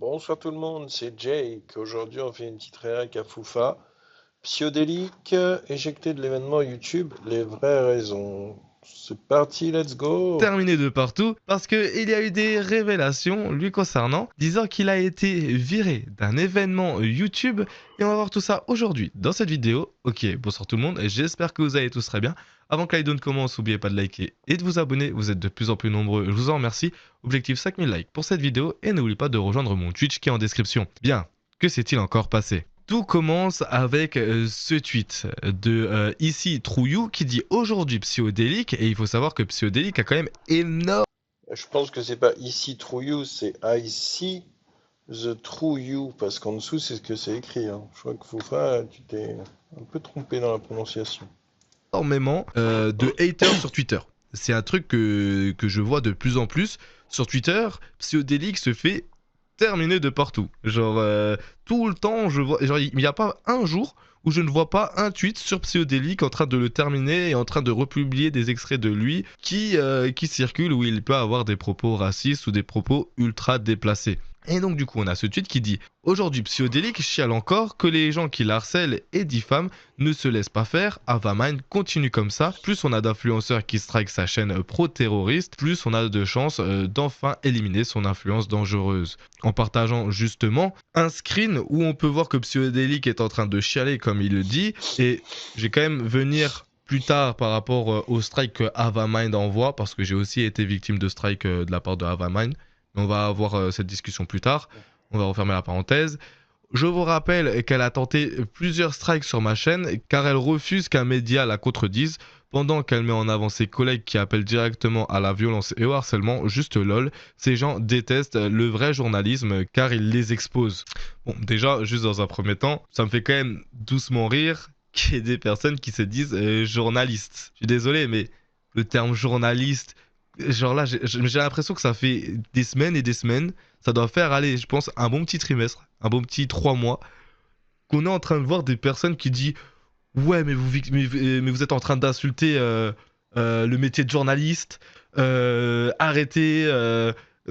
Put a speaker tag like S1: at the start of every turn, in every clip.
S1: Bonsoir tout le monde, c'est Jake. Aujourd'hui, on fait une petite réac à Foufa. Psyodélique, éjecté de l'événement YouTube, les vraies raisons. C'est parti, let's go!
S2: Terminé de partout parce qu'il y a eu des révélations lui concernant, disant qu'il a été viré d'un événement YouTube et on va voir tout ça aujourd'hui dans cette vidéo. Ok, bonsoir tout le monde, j'espère que vous allez tous très bien. Avant que l'idée commence, n'oubliez pas de liker et de vous abonner, vous êtes de plus en plus nombreux, je vous en remercie. Objectif 5000 likes pour cette vidéo et n'oubliez pas de rejoindre mon Twitch qui est en description. Bien, que s'est-il encore passé ? Tout commence avec ce tweet de ici Trouillou qui dit aujourd'hui Psyodélique, et il faut savoir que Psyodélique a quand même énorme.
S1: Je pense que c'est pas ici True You, c'est I see the True You, parce qu'en dessous, c'est ce que c'est écrit. Hein. Je crois que Foufa, tu t'es un peu trompé dans la prononciation.
S2: Énormément de haters sur Twitter. C'est un truc que je vois de plus en plus. Sur Twitter, Psyodélique se fait terminer de partout. Genre, tout le temps, je vois. Genre, il n'y a pas un jour où je ne vois pas un tweet sur Psyodélique en train de le terminer et en train de republier des extraits de lui qui circulent où il peut avoir des propos racistes ou des propos ultra déplacés. Et donc du coup on a ce tweet qui dit « Aujourd'hui Psyodélique chiale encore que les gens qui l'harcèlent et diffament ne se laissent pas faire, Avamind continue comme ça, plus on a d'influenceurs qui strike sa chaîne pro-terroriste, plus on a de chances d'enfin éliminer son influence dangereuse. » En partageant justement un screen où on peut voir que Psyodélique est en train de chialer comme il le dit, et je vais quand même venir plus tard par rapport au strike que Avamind envoie, parce que j'ai aussi été victime de strike de la part de Avamind. On va avoir cette discussion plus tard. On va refermer la parenthèse. Je vous rappelle qu'elle a tenté plusieurs strikes sur ma chaîne car elle refuse qu'un média la contredise pendant qu'elle met en avant ses collègues qui appellent directement à la violence et au harcèlement. Juste lol, ces gens détestent le vrai journalisme car ils les exposent. Bon, déjà, juste dans un premier temps, ça me fait quand même doucement rire qu'il y ait des personnes qui se disent journalistes. Je suis désolé, mais le terme journaliste, genre là, j'ai l'impression que ça fait des semaines et des semaines. Ça doit faire, allez, je pense, un bon petit trimestre, un bon petit 3 mois, qu'on est en train de voir des personnes qui disent ouais, mais vous êtes en train d'insulter le métier de journaliste, arrêtez.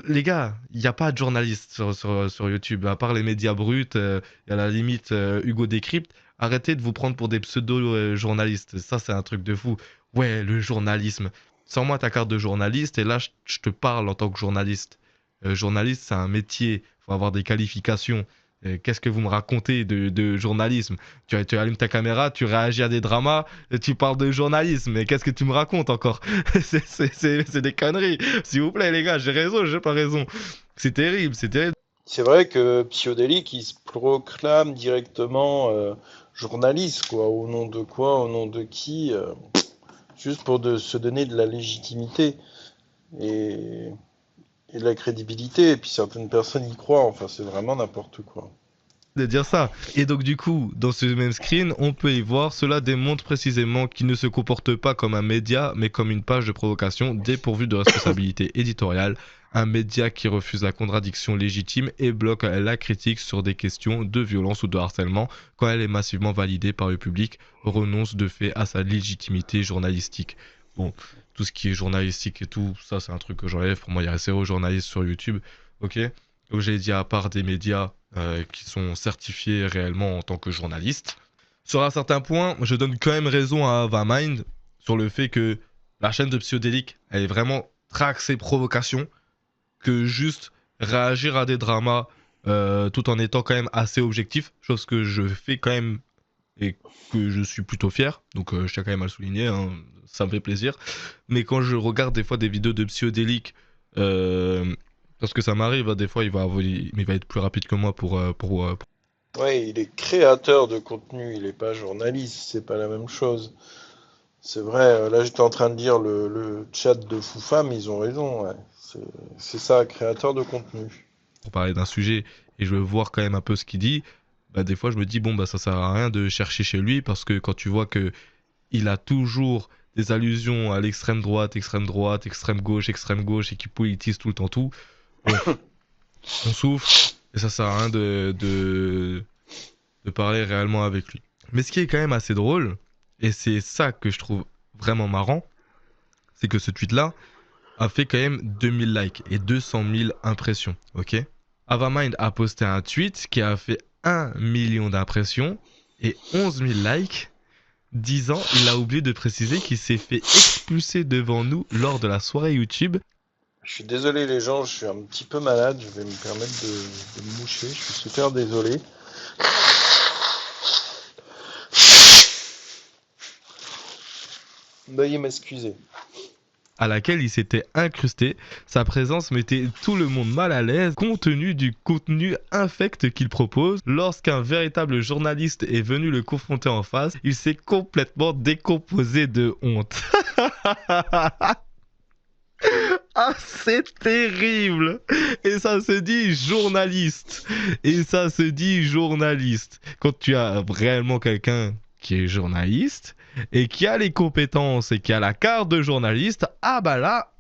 S2: Les gars, il n'y a pas de journaliste sur YouTube, à part les médias bruts, et à la limite Hugo Décrypte. Arrêtez de vous prendre pour des pseudo-journalistes. Ça, c'est un truc de fou. Ouais, le journalisme. Sors-moi ta carte de journaliste et là, je te parle en tant que journaliste. Journaliste, c'est un métier. Il faut avoir des qualifications. Qu'est-ce que vous me racontez de journalisme? Tu allumes ta caméra, tu réagis à des dramas, tu parles de journalisme. Mais qu'est-ce que tu me racontes encore? C'est des conneries. S'il vous plaît, les gars, j'ai raison, j'ai pas raison. C'est terrible, c'est terrible.
S1: C'est vrai que Psyodélique, il se proclame directement journaliste, quoi. Au nom de quoi, au nom de qui juste pour se donner de la légitimité et, et de la crédibilité. Et puis certaines personnes y croient. Enfin, c'est vraiment n'importe quoi.
S2: De dire ça. Et donc du coup, dans ce même screen, on peut y voir, cela démontre précisément qu'il ne se comporte pas comme un média, mais comme une page de provocation dépourvue de responsabilité éditoriale, un média qui refuse la contradiction légitime et bloque la critique sur des questions de violence ou de harcèlement quand elle est massivement validée par le public, renonce de fait à sa légitimité journalistique. Bon, tout ce qui est journalistique et tout, ça c'est un truc que j'enlève, pour moi il y a zéro journaliste sur YouTube, ok? Donc j'ai dit à part des médias qui sont certifiés réellement en tant que journalistes. Sur un certain point, je donne quand même raison à Vamind sur le fait que la chaîne de Psyodélique, elle est vraiment très axée provocation, que juste réagir à des dramas tout en étant quand même assez objectif, chose que je fais quand même et que je suis plutôt fier, donc je tiens quand même à le souligner, hein, ça me fait plaisir. Mais quand je regarde des fois des vidéos de Psyodélique, euh, parce que ça m'arrive, hein, des fois il va être plus rapide que moi pour
S1: Ouais, il est créateur de contenu, il est pas journaliste, c'est pas la même chose. C'est vrai, là j'étais en train de lire le chat de Foufam, ils ont raison, ouais. C'est ça, créateur de contenu.
S2: parler d'un sujet et je veux voir quand même un peu ce qu'il dit. Bah, des fois je me dis bon bah ça sert à rien de chercher chez lui parce que quand tu vois que il a toujours des allusions à l'extrême droite, extrême gauche et qui politise tout le temps tout, bon, on souffre et ça sert à rien de parler réellement avec lui. Mais ce qui est quand même assez drôle, et c'est ça que je trouve vraiment marrant, c'est que ce tweet-là a fait quand même 2000 likes et 200 000 impressions, ok? Avamind a posté un tweet qui a fait 1 million d'impressions et 11 000 likes, disant il a oublié de préciser qu'il s'est fait expulser devant nous lors de la soirée YouTube.
S1: Je suis désolé les gens, je suis un petit peu malade, je vais me permettre de me moucher, je suis super désolé. Veuillez m'excuser.
S2: À laquelle il s'était incrusté. Sa présence mettait tout le monde mal à l'aise compte tenu du contenu infect qu'il propose. Lorsqu'un véritable journaliste est venu le confronter en face, il s'est complètement décomposé de honte. Ah, c'est terrible! Et ça se dit journaliste. Et ça se dit journaliste. Quand tu as réellement quelqu'un qui est journaliste et qui a les compétences et qui a la carte de journaliste, ah bah là,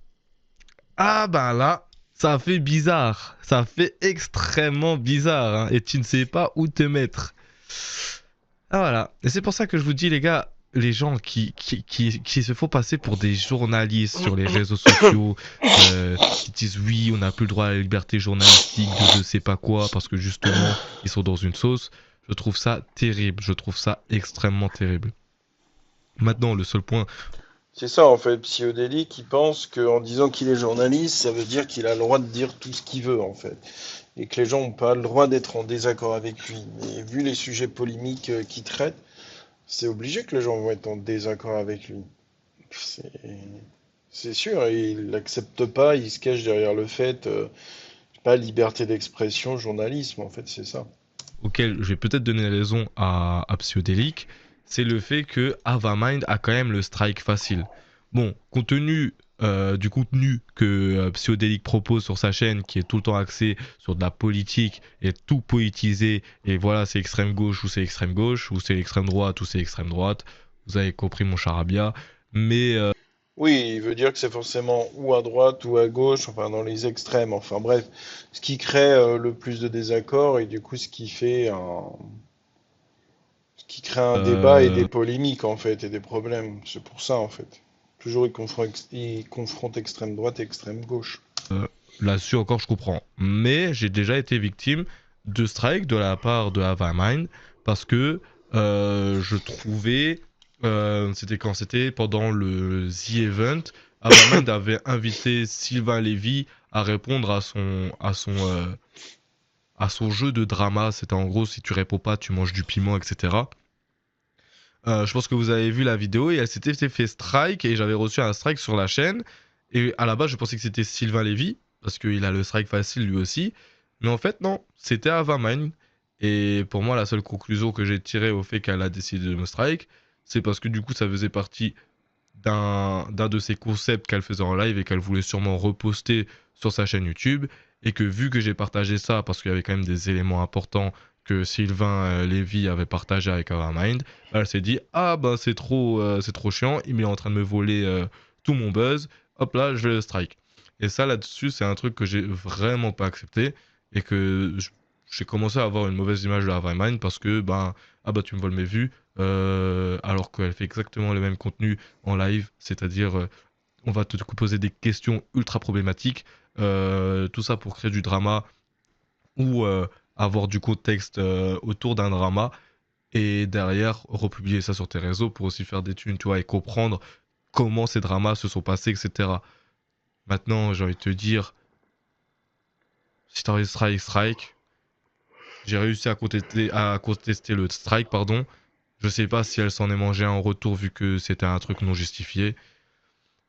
S2: ça fait bizarre. Ça fait extrêmement bizarre, hein, et tu ne sais pas où te mettre. Ah voilà. Et c'est pour ça que je vous dis, les gars, les gens qui se font passer pour des journalistes sur les réseaux sociaux, qui disent oui, on n'a plus le droit à la liberté journalistique de je sais pas quoi, parce que justement, ils sont dans une sauce. Je trouve ça terrible. Je trouve ça extrêmement terrible. Maintenant, le seul point.
S1: C'est ça en fait, Psyodélique qui pense qu'en disant qu'il est journaliste, ça veut dire qu'il a le droit de dire tout ce qu'il veut en fait. Et que les gens n'ont pas le droit d'être en désaccord avec lui. Mais vu les sujets polémiques qu'il traite, c'est obligé que les gens vont être en désaccord avec lui. C'est c'est sûr, et il l'accepte pas, il se cache derrière le fait, je sais pas, liberté d'expression, journalisme, en fait, c'est ça.
S2: Auquel je vais peut-être donner raison à Psyodélique, c'est le fait que Avamind a quand même le strike facile. Bon, compte tenu du contenu que Psyodélique propose sur sa chaîne, qui est tout le temps axé sur de la politique et tout politisé, et voilà, c'est extrême gauche ou c'est extrême gauche, ou c'est extrême droite ou c'est extrême droite, vous avez compris mon charabia, mais
S1: Oui, il veut dire que c'est forcément ou à droite ou à gauche, enfin dans les extrêmes, enfin bref, ce qui crée le plus de désaccords et du coup ce qui crée un débat et des polémiques en fait et des problèmes. C'est pour ça en fait. Toujours il confronte extrême droite et extrême gauche.
S2: là-dessus encore je comprends. Mais j'ai déjà été victime de strike de la part de Havamind parce que je trouvais, c'était quand c'était pendant le The Event, Havamind avait invité Sylvain Lévy à répondre à son jeu de drama. C'était en gros si tu réponds pas, tu manges du piment, etc. Je pense que vous avez vu la vidéo et elle s'était fait strike et j'avais reçu un strike sur la chaîne. Et à la base, je pensais que c'était Sylvain Lévy parce qu'il a le strike facile lui aussi. Mais en fait, non, c'était Avamine. Et pour moi, la seule conclusion que j'ai tirée au fait qu'elle a décidé de me strike, c'est parce que du coup, ça faisait partie d'un de ses concepts qu'elle faisait en live et qu'elle voulait sûrement reposter sur sa chaîne YouTube. Et que vu que j'ai partagé ça, parce qu'il y avait quand même des éléments importants que Sylvain Lévy avait partagé avec Avamind, bah, elle s'est dit ah bah c'est trop chiant, il est en train de me voler tout mon buzz, hop là je vais le strike. Et ça là-dessus c'est un truc que j'ai vraiment pas accepté et que j'ai commencé à avoir une mauvaise image de Avamind parce que bah ah bah tu me voles mes vues alors qu'elle fait exactement le même contenu en live, c'est-à-dire on va te poser des questions ultra problématiques, tout ça pour créer du drama ou avoir du contexte autour d'un drama et derrière republier ça sur tes réseaux pour aussi faire des thunes, tu vois, et comprendre comment ces dramas se sont passés, etc. Maintenant, j'ai envie de te dire, si t'as envie de strike, j'ai réussi à contester le strike, pardon. Je sais pas si elle s'en est mangé en retour vu que c'était un truc non justifié.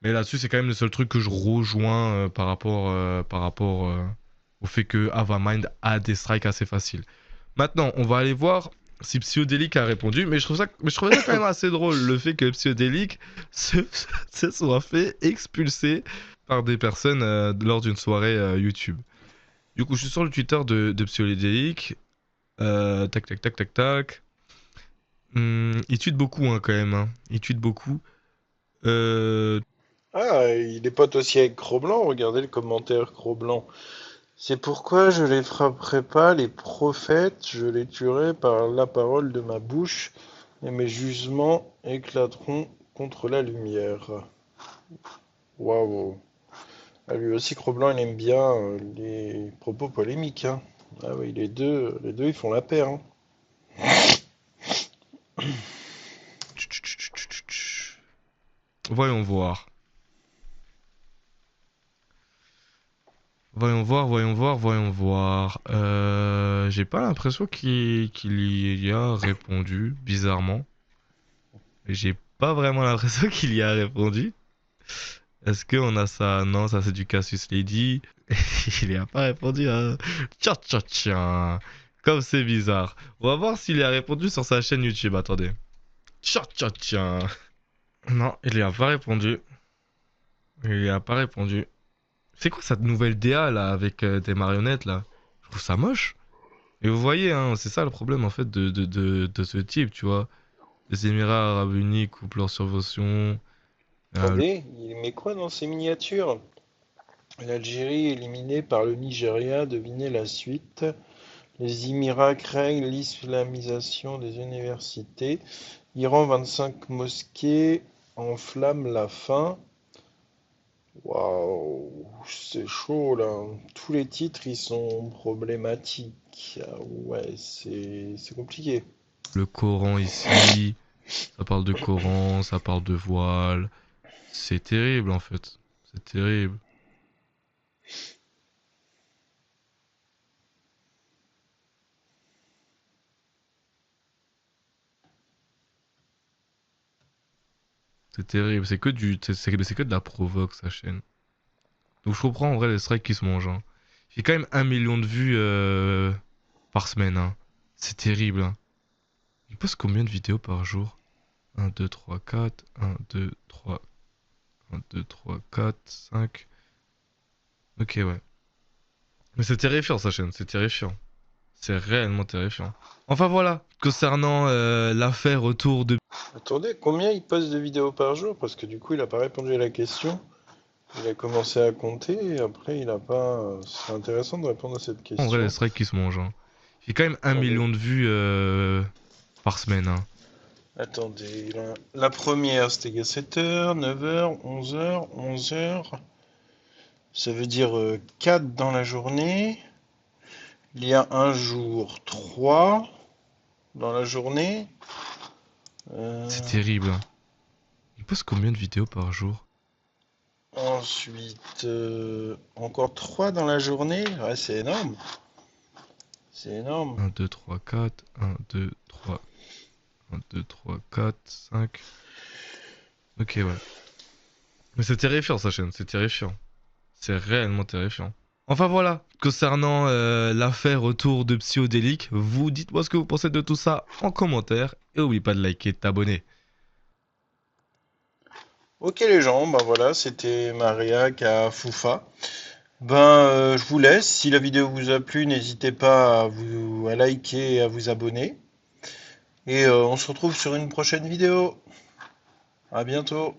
S2: Mais là-dessus, c'est quand même le seul truc que je rejoins par rapport au fait que Avamind a des strikes assez faciles. Maintenant, on va aller voir si Psyodélique a répondu, mais je trouvais ça quand même assez drôle, le fait que Psyodélique se soit fait expulser par des personnes lors d'une soirée YouTube. Du coup, je suis sur le Twitter de Psyodélique. Tac, tac, tac, tac, tac. Il tweet beaucoup, hein, quand même, hein. Il tweet beaucoup. Euh,
S1: Ah, il est pote aussi avec Cro-Blanc, regardez le commentaire Cro-Blanc. C'est pourquoi je les frapperai pas, les prophètes, je les tuerai par la parole de ma bouche, et mes jugements éclateront contre la lumière. Waouh. Ah, lui aussi, Cro-Blanc, il aime bien les propos polémiques, hein. Ah oui, les deux, ils font la paire, hein.
S2: Voyons voir. Voyons voir, voyons voir, voyons voir. J'ai pas l'impression qu'il y a répondu, bizarrement. J'ai pas vraiment l'impression qu'il y a répondu. Est-ce qu'on a ça? Non, ça c'est du Cassius Lady. Il y a pas répondu, hein. Tcha tcha tcha. Comme c'est bizarre. On va voir s'il y a répondu sur sa chaîne YouTube. Attendez. Tcha tcha tcha. Non, il y a pas répondu. Il y a pas répondu. C'est quoi cette nouvelle DA là avec des marionnettes là? Je trouve ça moche. Et vous voyez, hein, c'est ça le problème en fait de ce type, tu vois. Les Émirats Arabes Unis couplent leur subvention.
S1: Attendez, il met quoi dans ces miniatures? L'Algérie éliminée par le Nigeria, devinez la suite. Les Émirats craignent l'islamisation des universités. Iran, 25 mosquées enflamment la faim. Waouh, c'est chaud là. Tous les titres, ils sont problématiques. Ah ouais, c'est compliqué.
S2: Le Coran ici, ça parle de Coran, ça parle de voile. C'est terrible en fait. C'est terrible. C'est terrible. C'est que de la provoque sa chaîne. Donc je comprends en vrai les strikes qui se mangent, hein. Il fait quand même 1 million de vues par semaine, hein. C'est terrible, hein. Il poste combien de vidéos par jour? 1, 2, 3, 4, 1, 2, 3, 1, 2, 3, 4, 5. Ok, ouais. Mais c'est terrifiant sa chaîne, c'est terrifiant. C'est réellement terrifiant. Enfin voilà, concernant l'affaire autour de...
S1: Attendez, combien il poste de vidéos par jour? Parce que du coup, il n'a pas répondu à la question. Il a commencé à compter et après, il a pas. C'est intéressant de répondre à cette
S2: En vrai les
S1: question.
S2: strikes qui se mangent, hein. Il fait quand même 1 million
S1: Attendez,
S2: de vues par semaine, hein.
S1: attendez. La première, c'était à 7h, 9h, 11h, 11h. Ça veut dire 4 dans la journée. Il y a un jour 3 dans la journée.
S2: C'est
S1: Euh,
S2: terrible, hein. Il poste combien de vidéos par jour?
S1: Ensuite, encore 3 dans la journée. Ouais, c'est énorme. C'est énorme.
S2: 1, 2, 3, 4, 1, 2, 3, 1, 2, 3, 4, 5. Ok, ouais. Mais c'est terrifiant sa chaîne, c'est terrifiant. C'est réellement terrifiant. Enfin voilà, concernant l'affaire autour de Psyodélique, vous dites-moi ce que vous pensez de tout ça en commentaire et n'oubliez pas de liker et de t'abonner.
S1: Ok les gens, ben voilà, c'était Maria à Foufa. Je vous laisse. Si la vidéo vous a plu, n'hésitez pas à liker et à vous abonner. Et on se retrouve sur une prochaine vidéo. À bientôt.